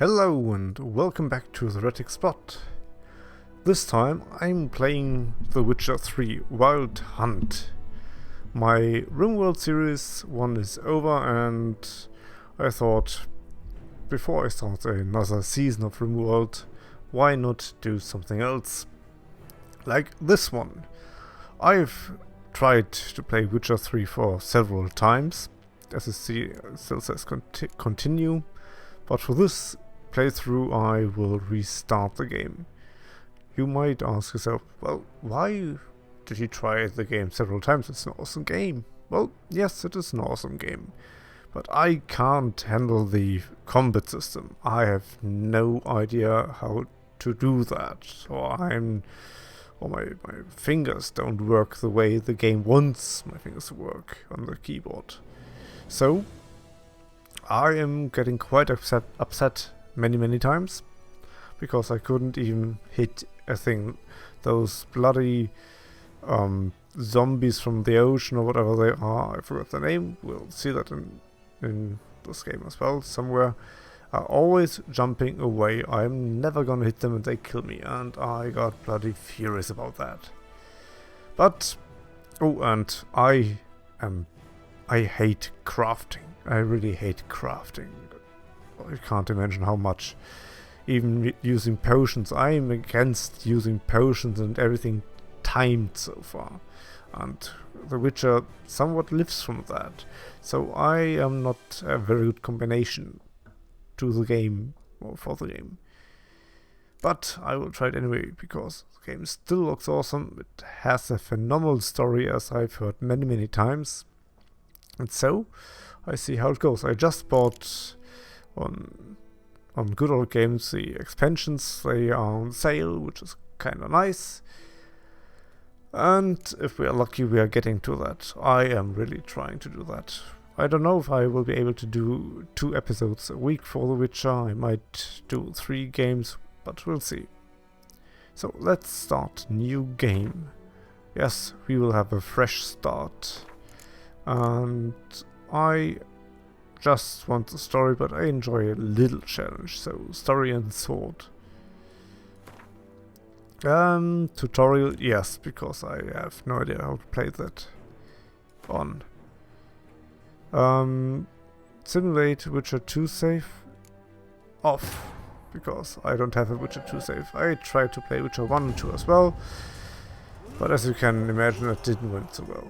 Hello and welcome back to TheHereticSpot. This time I'm playing The Witcher 3 Wild Hunt. My RimWorld series 1 is over and I thought before I start another season of RimWorld, why not do something else? Like this one. I've tried to play Witcher 3 for several times, as it still says continue, but for this playthrough I will restart the game. You might ask yourself, well, why did he try the game several times? It's an awesome game. Well, yes, it is an awesome game, but I can't handle the combat system. I have no idea how to do that, or my fingers don't work the way the game wants my fingers to work on the keyboard. So I am getting quite upset many times because I couldn't even hit a thing. Those bloody zombies from the ocean or whatever they are, I forgot the name, we'll see that in this game as well somewhere, are always jumping away. I'm never gonna hit them and they kill me, and I got bloody furious about that. But and I hate crafting. I really hate crafting. I can't imagine how much. Even using potions, I'm against using potions and everything timed so far. And The Witcher somewhat lives from that. So I am not a very good combination to the game, or for the game. But I will try it anyway, because the game still looks awesome. It has a phenomenal story, as I've heard many times. And so, I see how it goes. I just bought on Good Old Games the expansions. They are on sale, which is kinda nice. And if we are lucky, we are getting to that. I am really trying to do that. I don't know if I will be able to do 2 episodes a week for The Witcher. I might do 3 games, but we'll see. So let's start new game. Yes, we will have a fresh start. And I just want the story, but I enjoy a little challenge, so story and sword. Tutorial, yes, because I have no idea how to play that on. Simulate Witcher 2 save off, because I don't have a Witcher 2 save. I tried to play Witcher 1 and 2 as well, but as you can imagine, it didn't went so well.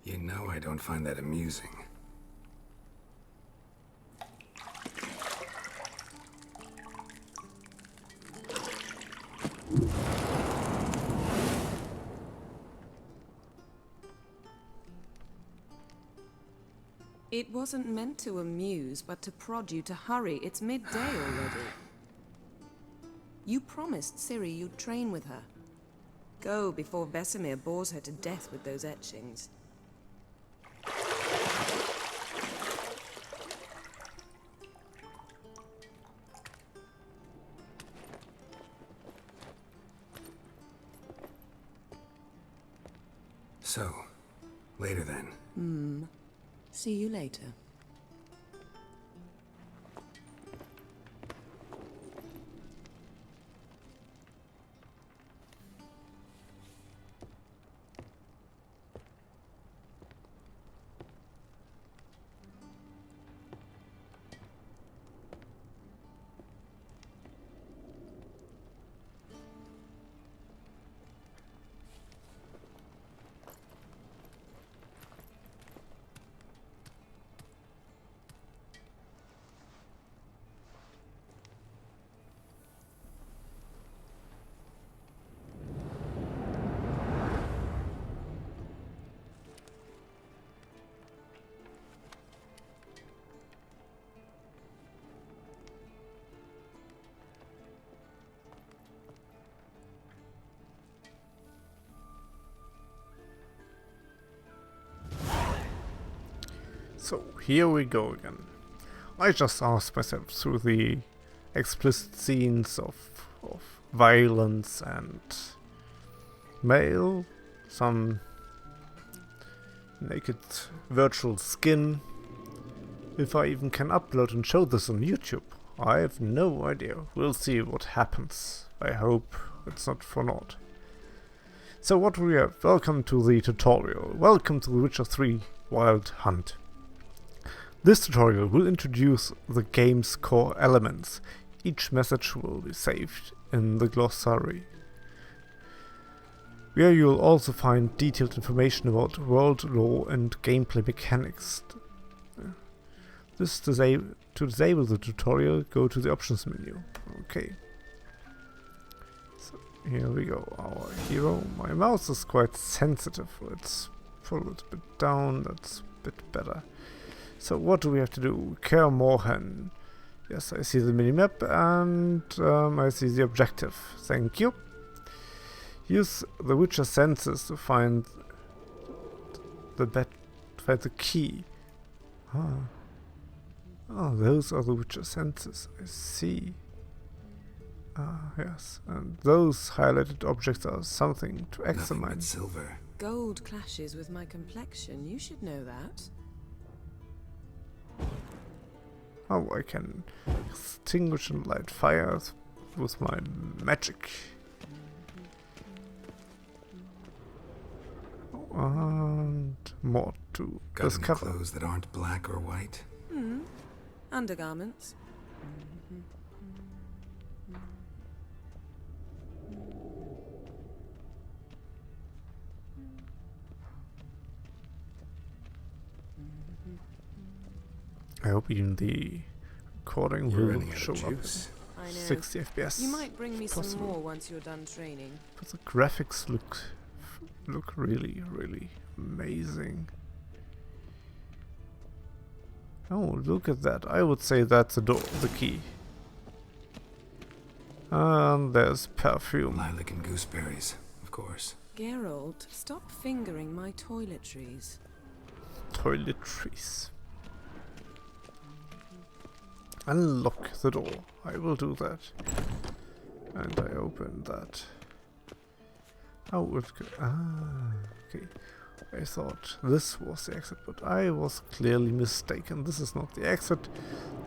You know I don't find that amusing. It wasn't meant to amuse, but to prod you to hurry. It's midday already. You promised Ciri you'd train with her. Go before Vesemir bores her to death with those etchings. So, later then. See you later. So here we go again. I just asked myself through the explicit scenes of violence and male, some naked virtual skin, if I even can upload and show this on YouTube. I have no idea. We'll see what happens. I hope it's not for naught. So what we have? Welcome to the tutorial. Welcome to The Witcher 3 Wild Hunt. This tutorial will introduce the game's core elements. Each message will be saved in the glossary, where you'll also find detailed information about world lore and gameplay mechanics. To disable the tutorial, go to the options menu. Okay. So here we go. Our hero. My mouse is quite sensitive. Let's pull it a bit down. That's a bit better. So what do we have to do? Kaer Morhen. Yes, I see the minimap and I see the objective. Thank you. Use the Witcher senses to find the key. Oh, those are the Witcher senses. I see. Yes, and those highlighted objects are something to examine. Nothing but silver. Gold clashes with my complexion. You should know that. Oh, I can extinguish and light fires with my magic. And more to discover. Clothes that aren't black or white. Undergarments. I hope even the recording will show up. I know. 60 FPS. You might bring me some possible. more once you're done training. But the graphics look really, really amazing. Oh, look at that. I would say that's the door, the key. And there's perfume. Lilac and gooseberries, of course. Geralt, stop fingering my toiletries. Toiletries. Unlock the door. I will do that. And I open that. Oh, okay. I thought this was the exit, but I was clearly mistaken. This is not the exit.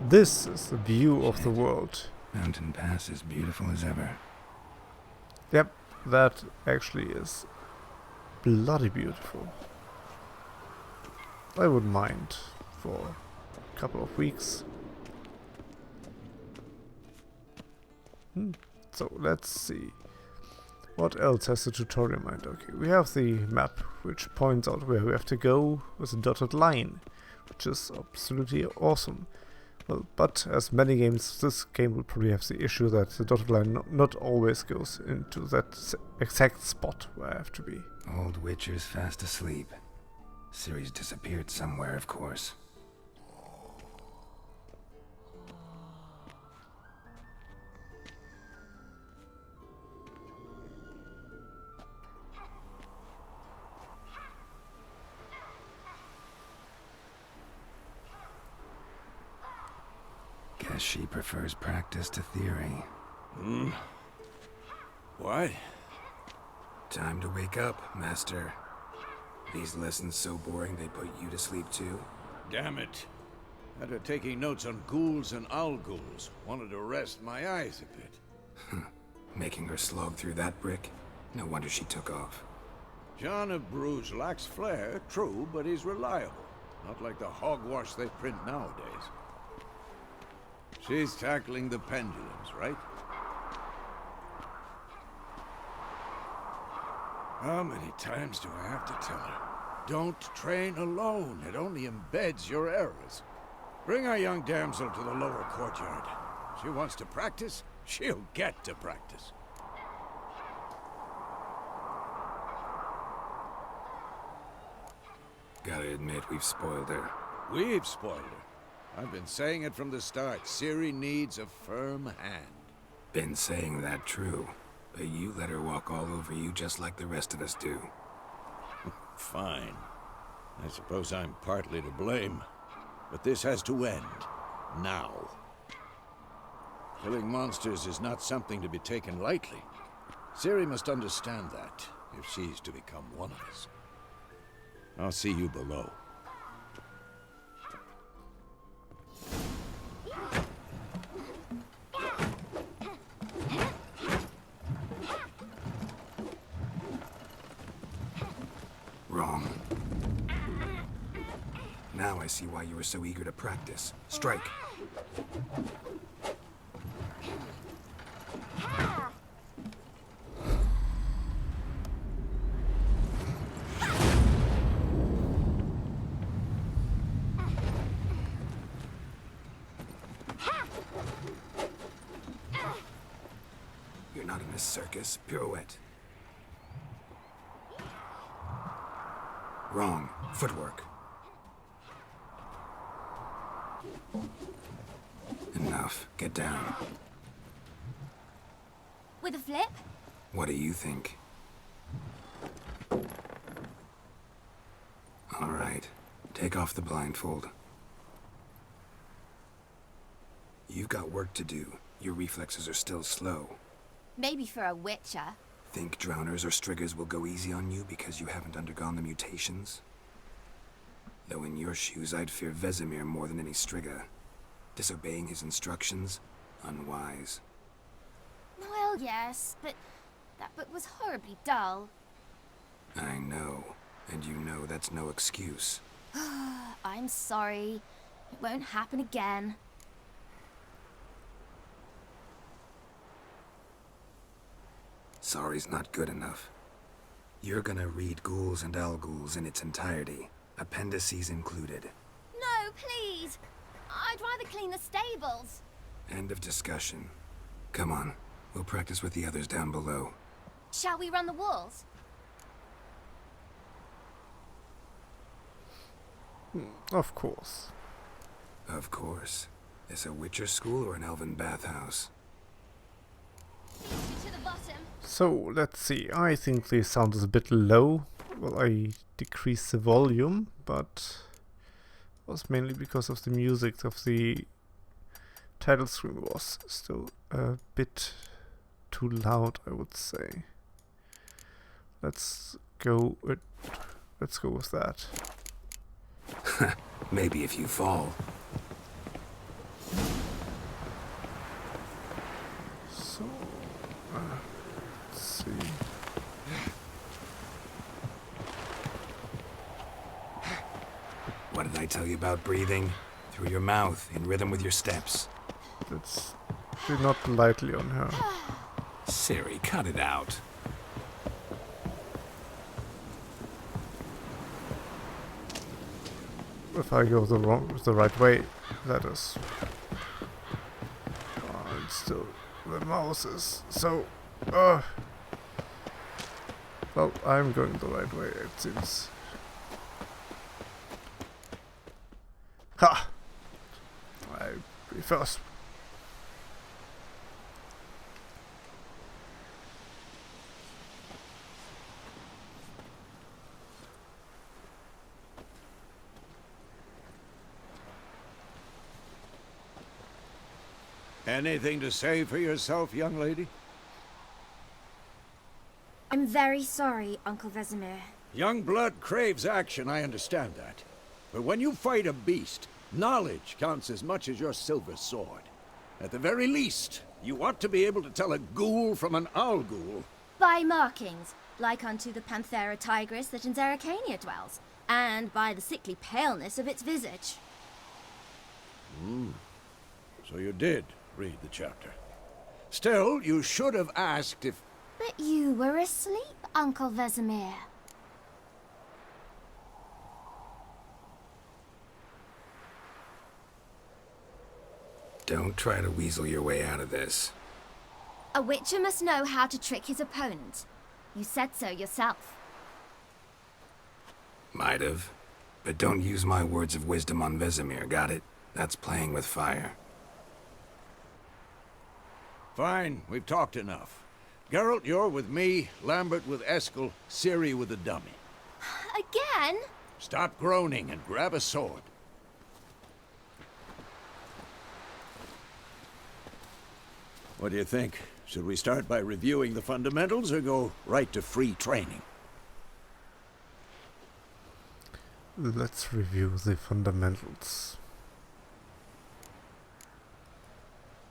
This is the view of the world. Mountain Pass as beautiful as ever. Yep, that actually is bloody beautiful. I wouldn't mind for a couple of weeks. So let's see. What else has the tutorial mind? Okay, we have the map, which points out where we have to go with a dotted line, which is absolutely awesome. Well, but as many games, this game will probably have the issue that the dotted line not always goes into that exact spot where I have to be. Old Witcher's fast asleep. Ciri's disappeared somewhere, of course. Guess she prefers practice to theory. What? Time to wake up, Master. These lessons so boring they put you to sleep too? Damn it. After taking notes on ghouls and owl-ghouls, wanted to rest my eyes a bit. Making her slog through that brick? No wonder she took off. John of Bruges lacks flair, true, but he's reliable. Not like the hogwash they print nowadays. She's tackling the pendulums, right? How many times do I have to tell her? Don't train alone. It only embeds your errors. Bring our young damsel to the lower courtyard. She wants to practice, she'll get to practice. Gotta admit, we've spoiled her. We've spoiled her. I've been saying it from the start. Ciri needs a firm hand. Been saying that true, but you let her walk all over you just like the rest of us do. Fine. I suppose I'm partly to blame. But this has to end. Now. Killing monsters is not something to be taken lightly. Ciri must understand that, if she's to become one of us. I'll see you below. Wrong. Now I see why you were so eager to practice. Strike. You're not in this circus. Pirouette. Wrong. Footwork. Enough. Get down. With a flip? What do you think? All right. Take off the blindfold. You've got work to do. Your reflexes are still slow. Maybe for a witcher. Think drowners or striggers will go easy on you because you haven't undergone the mutations? Though in your shoes, I'd fear Vesemir more than any strigger. Disobeying his instructions? Unwise. Well, yes, but that book was horribly dull. I know. And you know that's no excuse. I'm sorry. It won't happen again. Sorry's not good enough. You're gonna read Ghouls and Owl-Ghouls in its entirety, appendices included. No, please! I'd rather clean the stables. End of discussion. Come on, we'll practice with the others down below. Shall we run the walls? Of course. Of course. Is a Witcher school or an elven bathhouse? To the bottom. So, let's see. I think the sound is a bit low. Well, I decreased the volume, but it was mainly because of the music of the title screen was still a bit too loud, I would say. Let's go with that. Maybe if you fall. So, let's see. What did I tell you about breathing? Through your mouth, in rhythm with your steps. Let's do not lightly on her. Ciri, cut it out. If I go the right way, that is. And still, the mouse is so. Well, I'm going the right way, it seems. Ha! I'll be first. Anything to say for yourself, young lady? I'm very sorry, Uncle Vesemir. Young blood craves action, I understand that. But when you fight a beast, knowledge counts as much as your silver sword. At the very least, you ought to be able to tell a ghoul from an owl ghoul. By markings, like unto the Panthera tigris that in Zerrikania dwells, and by the sickly paleness of its visage. So you did read the chapter. Still, you should have asked if... But you were asleep, Uncle Vesemir. Don't try to weasel your way out of this. A witcher must know how to trick his opponent. You said so yourself. Might have. But don't use my words of wisdom on Vesemir, got it? That's playing with fire. Fine, we've talked enough. Geralt, you're with me, Lambert with Eskel, Ciri with the dummy. Again? Stop groaning and grab a sword. What do you think? Should we start by reviewing the fundamentals or go right to free training? Let's review the fundamentals.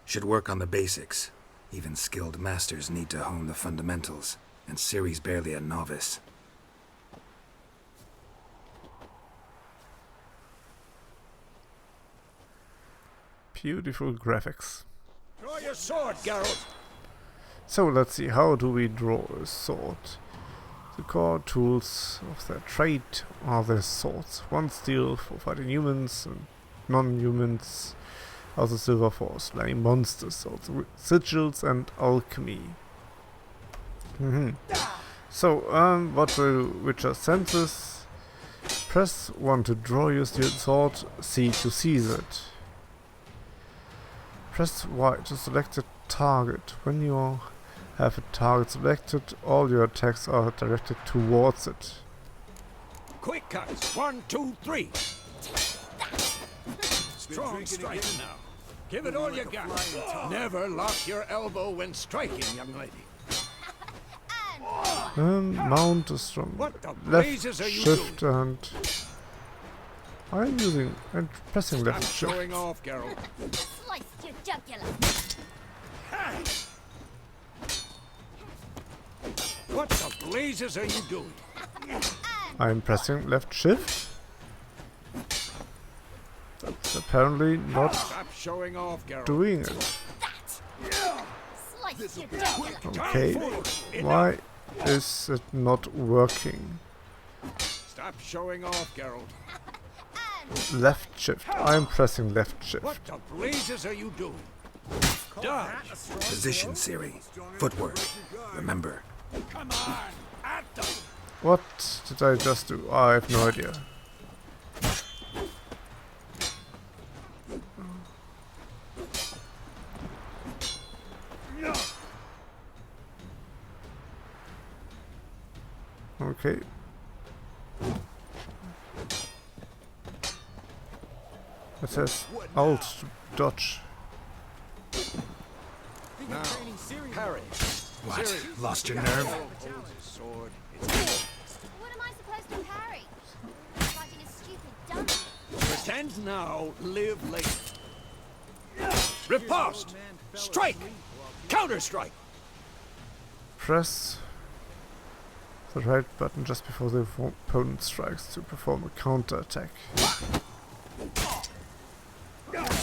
Should work on the basics. Even skilled masters need to hone the fundamentals, and Ciri's barely a novice. Beautiful graphics. Draw your sword, Geralt! So let's see, how do we draw a sword? The core tools of their trade are their swords. One steel for fighting humans and non-humans. Also silver for slaying monsters. Also sigils and alchemy. So, what will Witcher senses? Press 1 to draw your steel sword, C to seize it. Press Y to select a target. When you have a target selected, all your attacks are directed towards it. Quick cuts! 1, 2, 3! Strong striking now. Give it all you got. Never lock your elbow when striking, young lady. Mount is from What the left blazes are you shift doing? and pressing Stop left shift. showing off, Geralt. Slice your jugular. What the blazes are you doing? I'm pressing left shift. That's apparently not Stop showing off, Geralt. doing it. Slice your jugular. Okay, why is it not working? Stop showing off, Geralt. Left shift. I'm pressing left shift. What the blazes are you doing? Dodge! Position, Ciri. Footwork. Remember. Come on! At them! What did I just do? I have no idea. Okay. It says Alt to dodge. Now, parry. What? Ciri. Lost your nerve? Holds his sword. What am I supposed to parry? Fighting a stupid dummy. Pretend now, live later. Riposte! Strike! Counter-strike! Press the right button just before the opponent strikes to perform a counter-attack.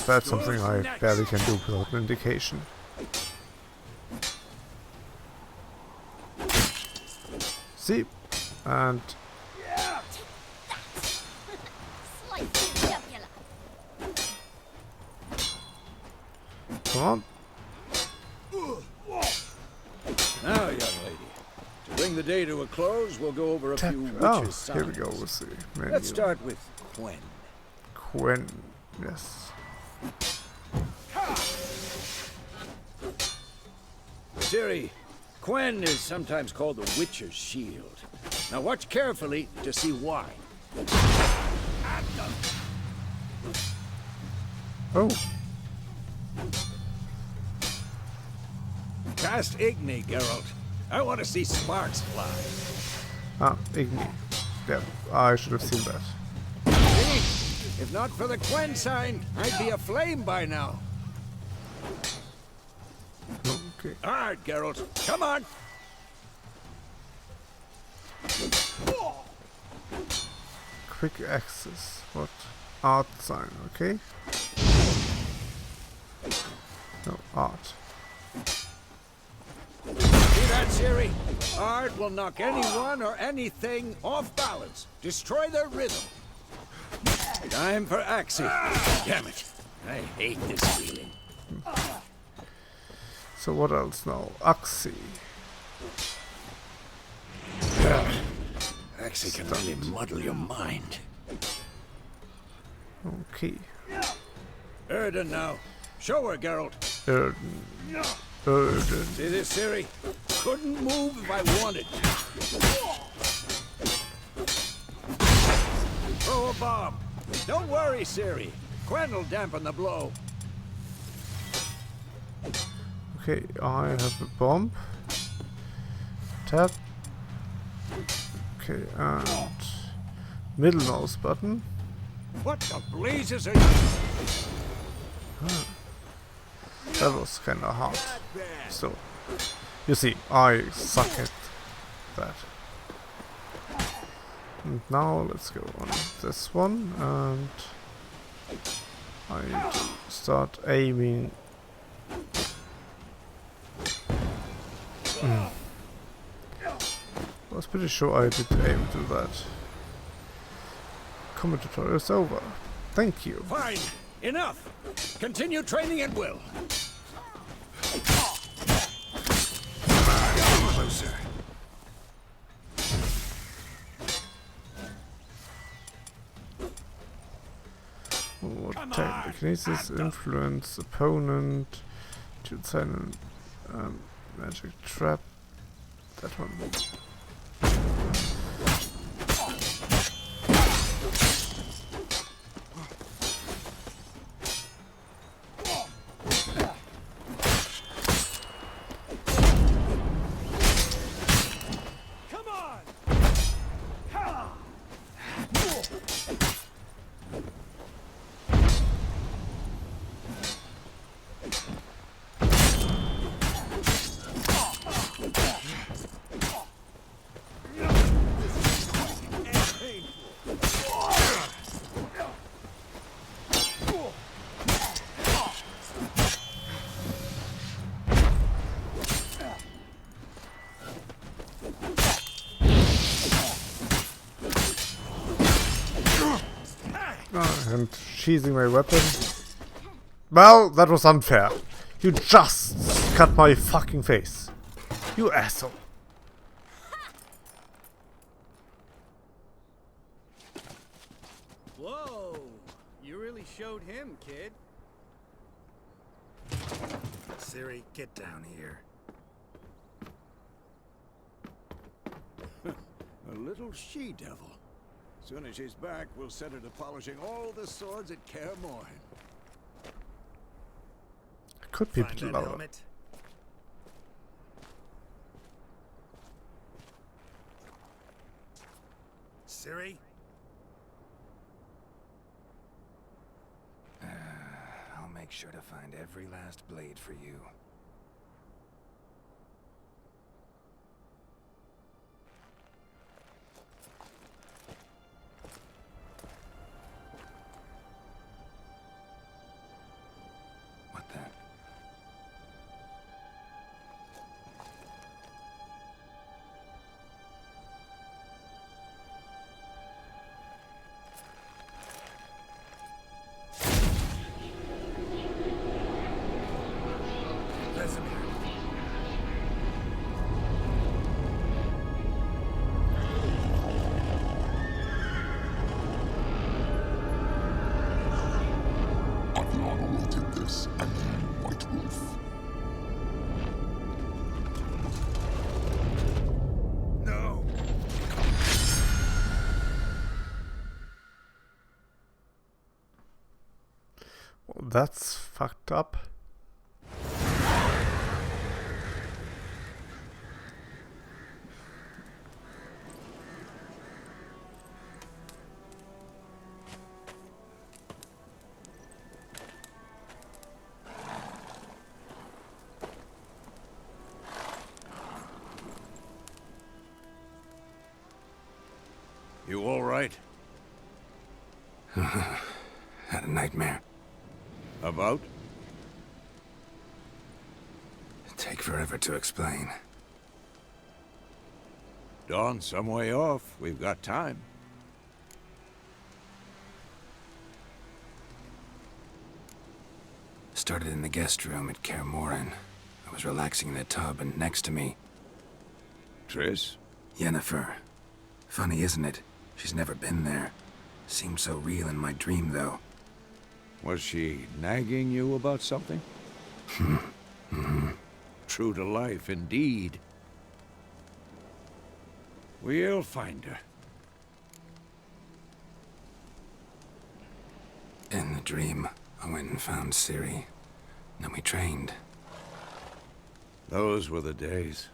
That's something I barely can do without an indication. See? And... Come on. Now, young lady, to bring the day to a close, we'll go over a few witches' signs. Here we go with the menu. Let's start with Quen. Quen, yes. Ciri, Quen is sometimes called the Witcher's Shield. Now watch carefully to see why. Oh. Cast Igni, Geralt. I want to see sparks fly. Ah, Igni. Yeah, I should have seen that. See? If not for the Quen sign, I'd be aflame by now. Okay. All right, Geralt. Come on. Quick access. What? Art sign, okay? No, art. See that, Ciri? Art will knock anyone or anything off balance. Destroy their rhythm. Time for Axie. Damn it. I hate this feeling. So what else now? Axie. Axie can really muddle your mind. Okay. Erden now. Show her, Geralt. Erden. Erden. See this, Ciri? Couldn't move if I wanted. Throw a bomb. Don't worry, Ciri. Quen will dampen the blow. Okay, I have a bomb. Tap. Okay, and middle mouse button. What the blazes are you? That was kinda hard. So, you see, I suck at that. And now let's go on this one, and I need to start aiming. I was pretty sure I did aim to that. Comment tutorial is over. Thank you. Fine. Enough. Continue training at will. Closer. What telekinesis, influence, opponent, to silent, magic trap, that one. And sheathing my weapon. Well, that was unfair. You just cut my fucking face. You asshole. Whoa! You really showed him, kid. Ciri, get down here. A little she-devil. Soon as she's back, we'll set her to polishing all the swords at Kaer Morhen. Could be a Find bit that lower. helmet. Ciri? I'll make sure to find every last blade for you. Well, that's fucked up. You all right? Had a nightmare. About? Take forever to explain. Dawn's some way off. We've got time. Started in the guest room at Kaer Morhen. I was relaxing in a tub, and next to me, Triss? Yennefer. Funny, isn't it? She's never been there. Seemed so real in my dream, though. Was she nagging you about something? True to life, indeed. We'll find her. In the dream, I went and found Ciri. Then we trained. Those were the days.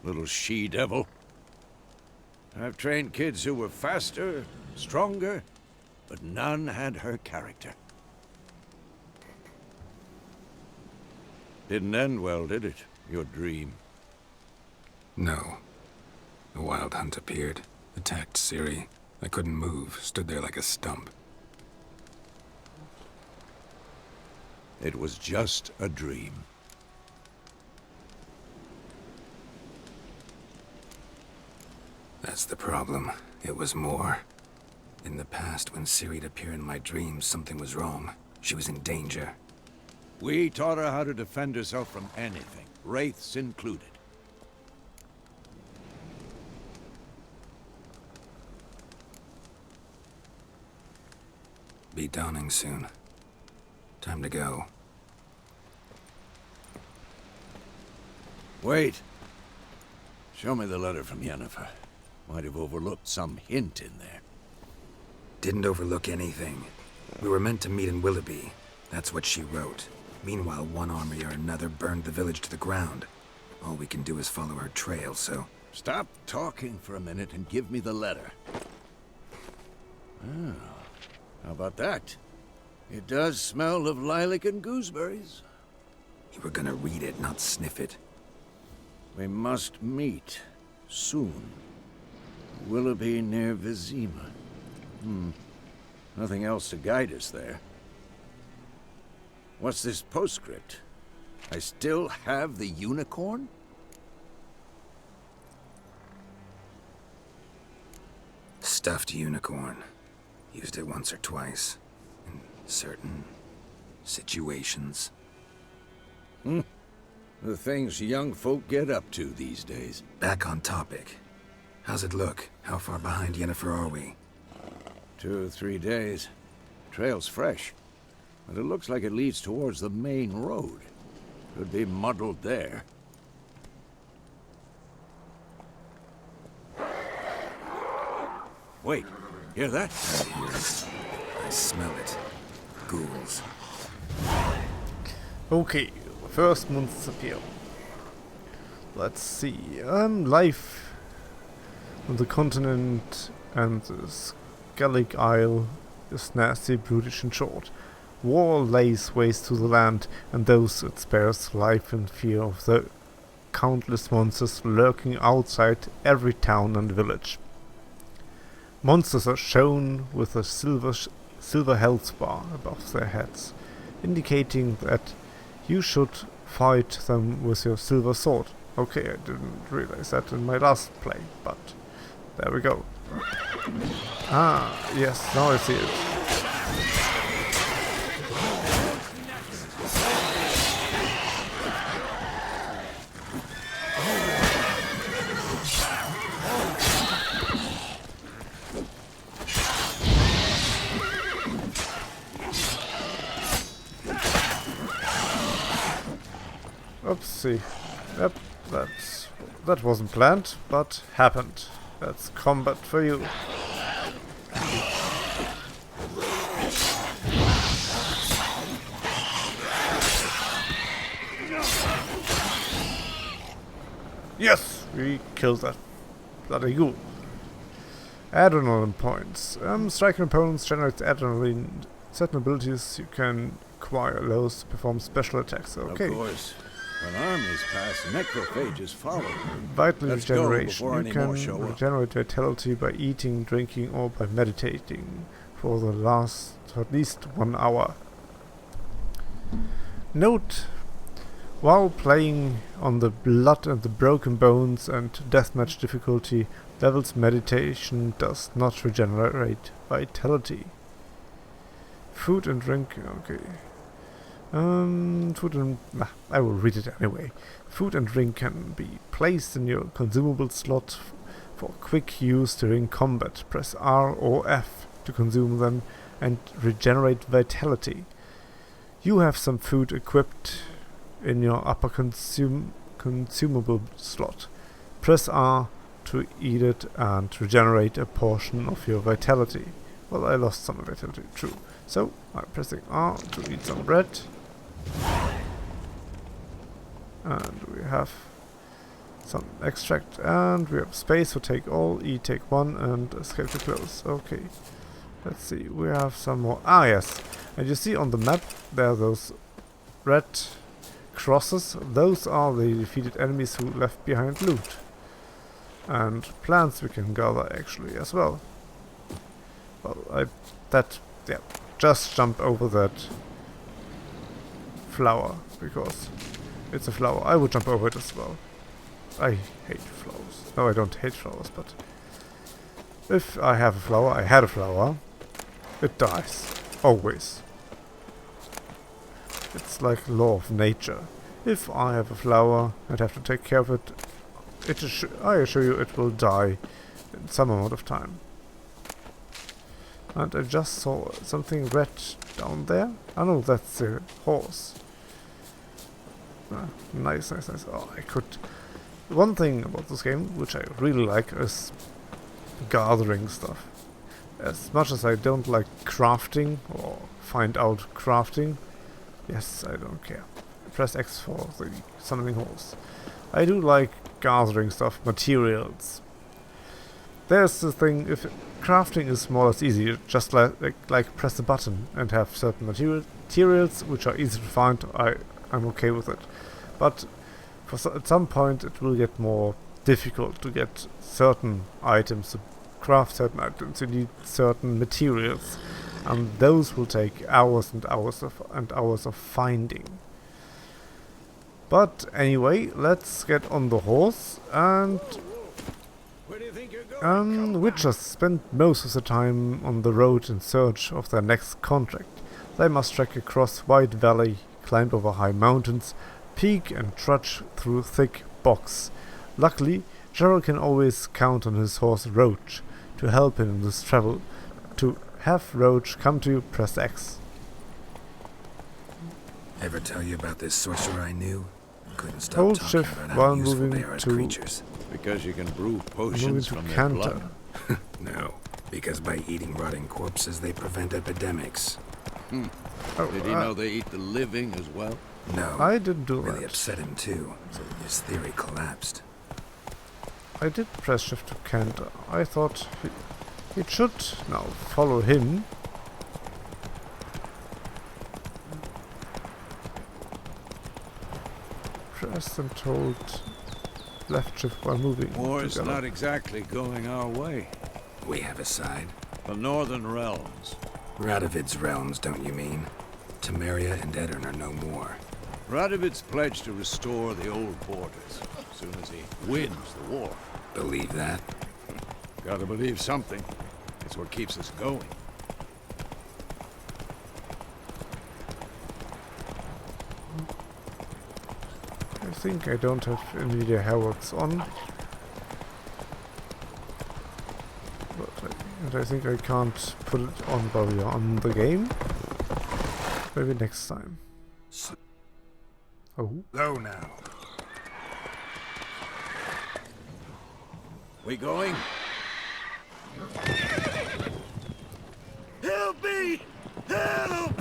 Little she-devil. I've trained kids who were faster, stronger, but none had her character. Didn't end well, did it? Your dream? No. A wild hunt appeared, attacked Ciri. I couldn't move, stood there like a stump. It was just a dream. That's the problem. It was more. In the past, when Ciri'd appear in my dreams, something was wrong. She was in danger. We taught her how to defend herself from anything, wraiths included. Be dawning soon. Time to go. Wait. Show me the letter from Yennefer. Might have overlooked some hint in there. Didn't overlook anything. We were meant to meet in Willoughby. That's what she wrote. Meanwhile, one army or another burned the village to the ground. All we can do is follow her trail, so... Stop talking for a minute and give me the letter. Oh, how about that? It does smell of lilac and gooseberries. You were gonna read it, not sniff it. We must meet. Soon. Willoughby near Vizima. Nothing else to guide us there. What's this postscript? I still have the unicorn? Stuffed unicorn. Used it once or twice. In certain situations. The things young folk get up to these days. Back on topic. How's it look? How far behind Yennefer are we? 2 or 3 days. Trail's fresh. But it looks like it leads towards the main road. Could be muddled there. Wait, hear that? I hear it. I smell it. Ghouls. Okay, first monsters appear. Let's see. Life on the continent and the Skellig Isle is nasty, brutish and short. War lays waste to the land, and those it spares life in fear of the countless monsters lurking outside every town and village. Monsters are shown with a silver health bar above their heads, indicating that you should fight them with your silver sword. Okay, I didn't realize that in my last play, but there we go. Ah, yes, now I see it. Oopsie. Yep, that wasn't planned, but happened. That's combat for you. Yes! We killed that bloody ghoul. Adrenaline points. Striking opponents generates adrenaline. Certain abilities you can acquire allows to perform special attacks. Okay. Of course, when armies pass, necrophages follow. Vital Let's go regeneration. before You any more can show up. regenerate vitality by eating, drinking, or by meditating for at least 1 hour. Note: while playing on the blood and the broken bones and deathmatch difficulty levels, meditation does not regenerate vitality. Food and drink. Okay. I will read it anyway. Food and drink can be placed in your consumable slot for quick use during combat. Press R or F to consume them and regenerate vitality. You have some food equipped in your upper consumable slot. Press R to eat it and regenerate a portion of your vitality. Well, I lost some vitality, true. So, I'm pressing R to eat some bread. And we have some extract, and we have space for take all, E take one, and escape to close. Okay. Let's see, we have some more. Ah, yes. And you see on the map, there are those red crosses. Those are the defeated enemies who left behind loot. And plants we can gather actually as well. Well, just jump over that flower, because it's a flower. I would jump over it as well. I hate flowers. No, I don't hate flowers, but if I have a flower, I had a flower, it dies. Always. It's like law of nature. If I have a flower and have to take care of it, I assure you it will die in some amount of time. And I just saw something red down there. Oh no, that's the horse. Nice. Oh, I could... One thing about this game, which I really like, is gathering stuff. As much as I don't like crafting, or find out crafting, yes, I don't care. Press X for the summoning horse. I do like gathering stuff, materials. There's the thing, if crafting is more or less easy, you just like press a button and have certain materials which are easy to find, I'm okay with it. But at some point it will get more difficult to get certain items, to craft certain items, you need certain materials, and those will take hours and hours of finding. But anyway, let's get on the horse, and Where do you think you're going? witchers spend most of the time on the road in search of their next contract. They must trek across wide valley, climb over high mountains, peak and trudge through thick bogs. Luckily, Gerald can always count on his horse Roach to help him in this travel. To have Roach come to you, press X. Ever tell you about this sorcerer I knew? Couldn't stop Hold talking shift about while how useful moving they are as to- creatures. Because you can brew Moving potions to from their Canter. blood. No, because by eating rotting corpses they prevent epidemics. Oh, Did he know they eat the living as well? No, I didn't do really that. upset him too. His theory collapsed. I did press shift to Canter. I thought it should now follow him. Press and hold left shift while moving. War's together. not exactly going our way. We have a side. The Northern Realms. Radovid's realms, don't you mean? Temeria and Edirn are no more. Radovid's pledged to restore the old borders as soon as he wins the war. Believe that? Gotta believe something. It's what keeps us going. I think I don't have NVIDIA Heralds on. And I think I can't put it on while we are on the game. Maybe next time. Oh. Go now. We going? Help me! Help!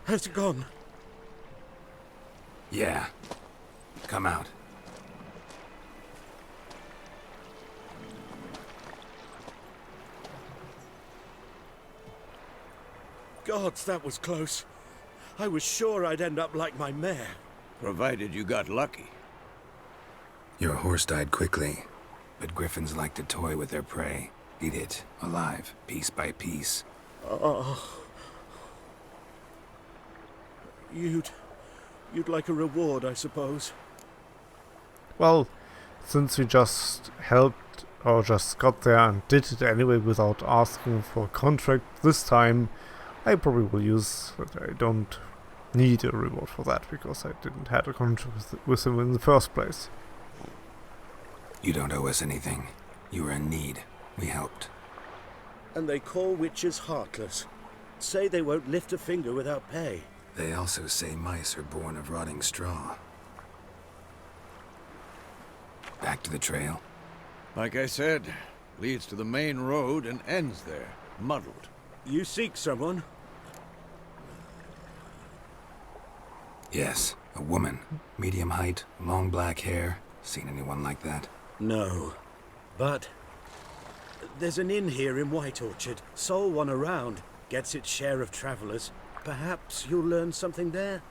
Has it gone? Yeah. Come out. Gods, that was close. I was sure I'd end up like my mare. Provided you got lucky. Your horse died quickly, but griffins like to toy with their prey. Eat it, alive, piece by piece. Oh. You'd like a reward, I suppose. Well, since we just helped or just got there and did it anyway without asking for a contract this time, I probably will use that. I don't need a reward for that because I didn't have a contract with him in the first place. You don't owe us anything. You were in need. We helped. And they call witches heartless. Say they won't lift a finger without pay. They also say mice are born of rotting straw. Back to the trail? Like I said, leads to the main road and ends there, muddled. You seek someone? Yes, a woman. Medium height, long black hair. Seen anyone like that? No. But there's an inn here in White Orchard. Sole one around. Gets its share of travelers. Perhaps you'll learn something there?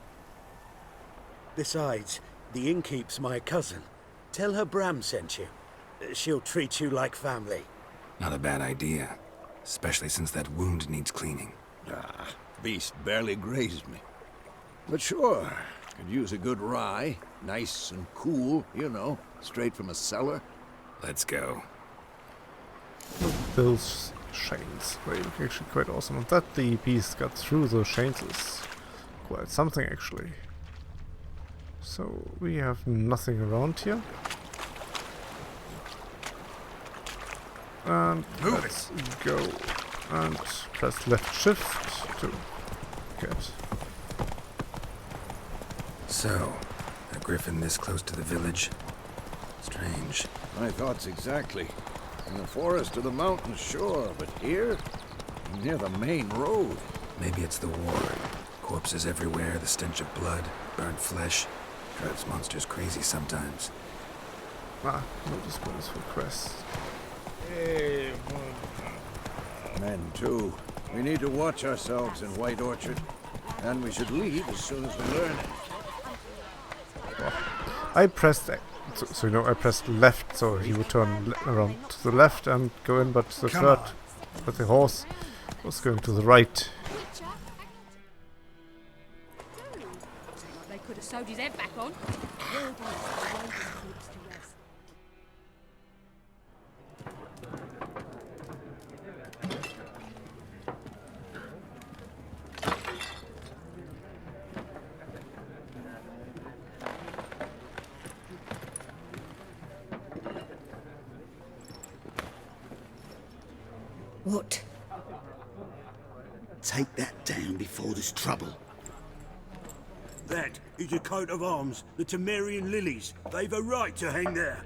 Besides, the innkeep's my cousin. Tell her Bram sent you. She'll treat you like family. Not a bad idea. Especially since that wound needs cleaning. Ah, beast barely grazed me. But sure, could use a good rye. Nice and cool, you know, straight from a cellar. Let's go. Those chains were actually quite awesome. And that the beast got through those chains is quite something actually. So we have nothing around here. And let's go and press left shift to get. So, a griffin this close to the village? Strange. My thoughts exactly. In the forest or the mountains, sure, but here? Near the main road. Maybe it's the war. Corpses everywhere, the stench of blood, burnt flesh. Drives monsters crazy sometimes. Ah, notice bonus for quest. Men, too. We need to watch ourselves in White Orchard. And we should leave as soon as we learn it. I pressed so you know, I pressed left so he would turn around to the left and go in, but the horse was going to the right. They could have sewed his head back on. What? Take that down before there's trouble. That is a coat of arms, the Temerian lilies. They've a right to hang there.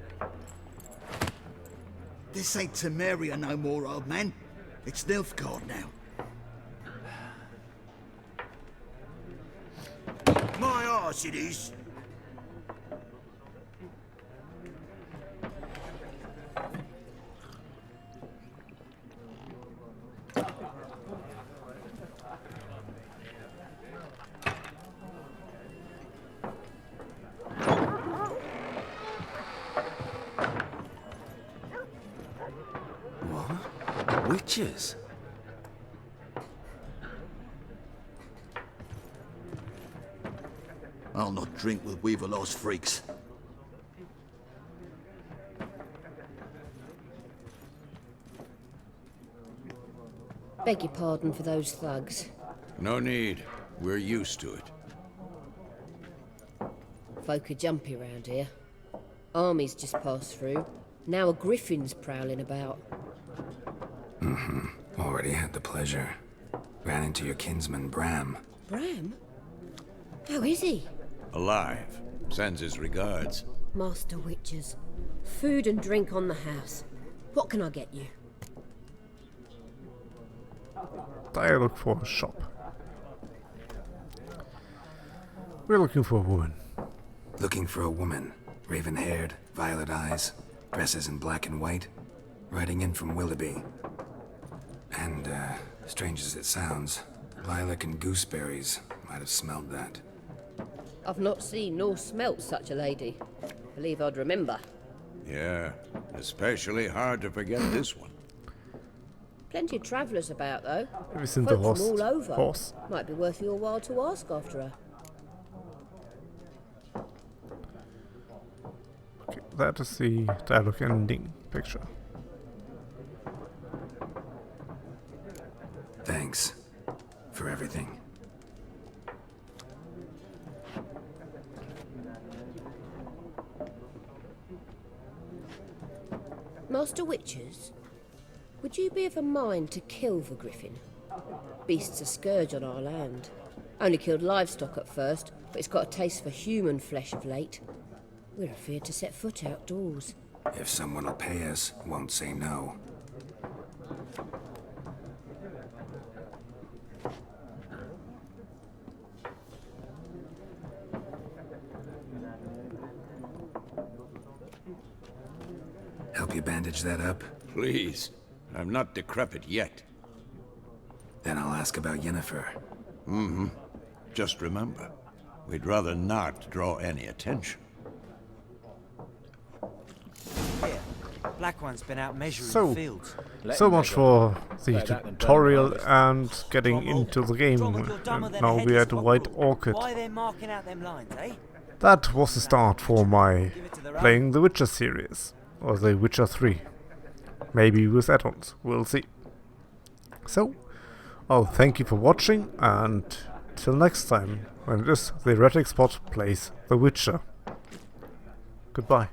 This ain't Temeria no more, old man. It's Nilfgaard now. My arse it is. Witches? I'll not drink with Weaverlaw's freaks. Beg your pardon for those thugs. No need. We're used to it. Folk are jumpy around here. Armies just passed through. Now a griffin's prowling about. Already had the pleasure. Ran into your kinsman, Bram. Bram? How is he? Alive. Sends his regards. Master Witches. Food and drink on the house. What can I get you? I look for a shop. We're looking for a woman. Looking for a woman. Raven-haired, violet eyes, dresses in black and white. Riding in from Willoughby. And, strange as it sounds, lilac and gooseberries might have smelled that. I've not seen nor smelt such a lady. Believe I'd remember. Yeah, especially hard to forget this one. Plenty of travellers about, though. Have you seen the Folk horse? from all over. Horse? Might be worth your while to ask after her. Okay, that is the dialogue ending picture. Thanks for everything. Master Witchers, would you be of a mind to kill the griffin? Beast's a scourge on our land. Only killed livestock at first, but it's got a taste for human flesh of late. We're afeard to set foot outdoors. If someone will pay us, won't say no. Help you bandage that up? Please. I'm not decrepit yet. Then I'll ask about Yennefer. Mm-hmm. Just remember, we'd rather not draw any attention. Here, Black One's been out measuring So, fields. so much for the tutorial and getting into the game. And now we're at White Orchid. Why they're marking out them lines, eh? That was the start for my playing the Witcher series, or the Witcher 3. Maybe with add-ons, we'll see. So, thank you for watching, and till next time, when it is TheHereticSpot plays The Witcher. Goodbye.